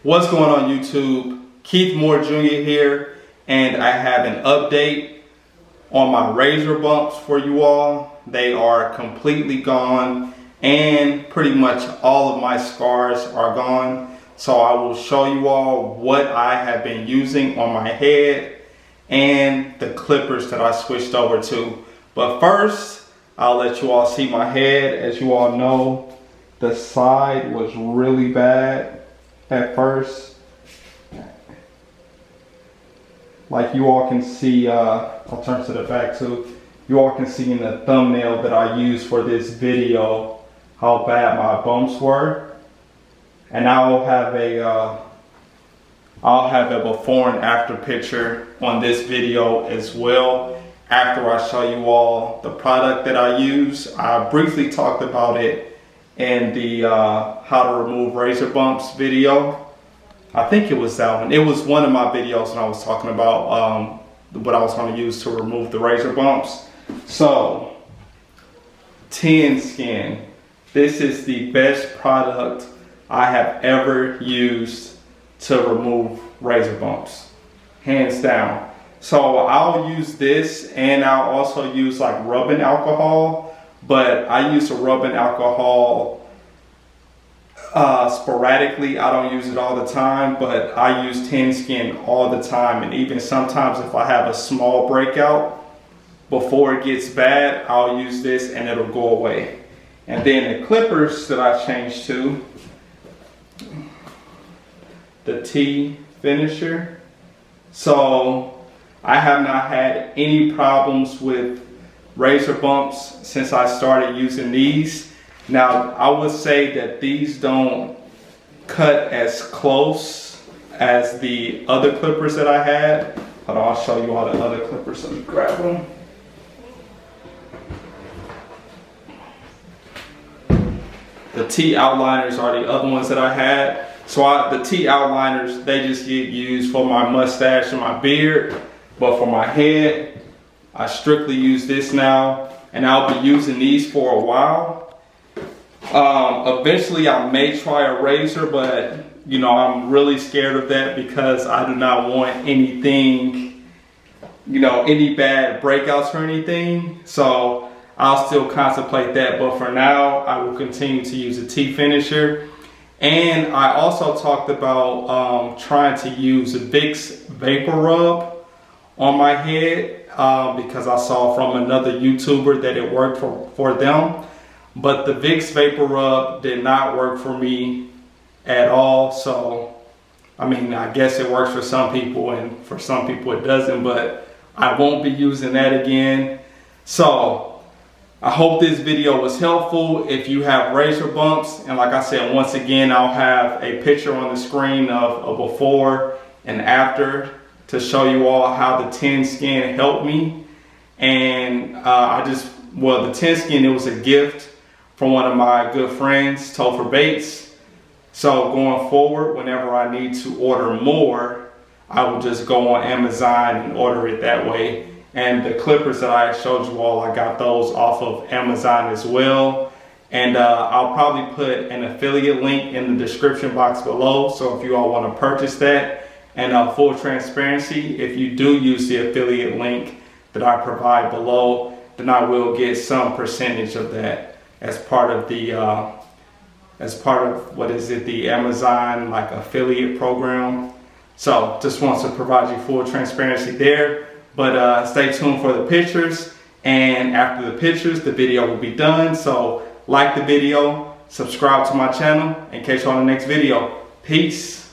What's going on YouTube? Keith Moore Jr. here, and I have an update on my razor bumps for you all. They are completely gone, and pretty much all of my scars are gone. So I will show you all what I have been using on my head and the clippers that I switched over to. But first, I'll let you all see my head. As you all know, the side was really bad at first. Like you all can see, I'll turn to the back too. You all can see in the thumbnail that I used for this video how bad my bumps were. And I'll have a before and after picture on this video as well. After I show you all the product that I use, I briefly talked about it in the how to remove razor bumps video. I think it was that one. It was one of my videos when I was talking about what I was going to use to remove the razor bumps. So, Ten Skin. This is the best product I have ever used to remove razor bumps. Hands down. So I'll use this, and I'll also use like rubbing alcohol. But I use a rubbing alcohol sporadically. I don't use it all the time, but I use Ten Skin all the time. And even sometimes if I have a small breakout, before it gets bad, I'll use this and it'll go away. And then the clippers that I changed to, the T finisher. So I have not had any problems with razor bumps since I started using these. Now I would say that these don't cut as close as the other clippers that I had. Hold on, I'll show you all the other clippers. Let me grab them. The T outliners are the other ones that I had. So the T outliners, they just get used for my mustache and my beard, but for my head, I strictly use this now, and I'll be using these for a while. Eventually I may try a razor, but you know, I'm really scared of that because I do not want anything, you know, any bad breakouts or anything. So I'll still contemplate that, but for now I will continue to use a T finisher. And I also talked about trying to use a Vicks Vapor Rub on my head because I saw from another YouTuber that it worked for them. But the Vicks Vapor Rub did not work for me at all. So, I mean, I guess it works for some people and for some people it doesn't, but I won't be using that again. So, I hope this video was helpful. If you have razor bumps, and like I said, once again, I'll have a picture on the screen of a before and after to show you all how the Ten Skin helped me. And the Ten Skin, it was a gift from one of my good friends, Topher Bates. So going forward, whenever I need to order more, I will just go on Amazon and order it that way. And the clippers that I showed you all, I got those off of Amazon as well. And I'll probably put an affiliate link in the description box below. So if you all want to purchase that, and full transparency, if you do use the affiliate link that I provide below, then I will get some percentage of that as part of the, the Amazon like affiliate program. So just wants to provide you full transparency there. But stay tuned for the pictures, and after the pictures, the video will be done. So like the video, subscribe to my channel, and catch you on the next video. Peace.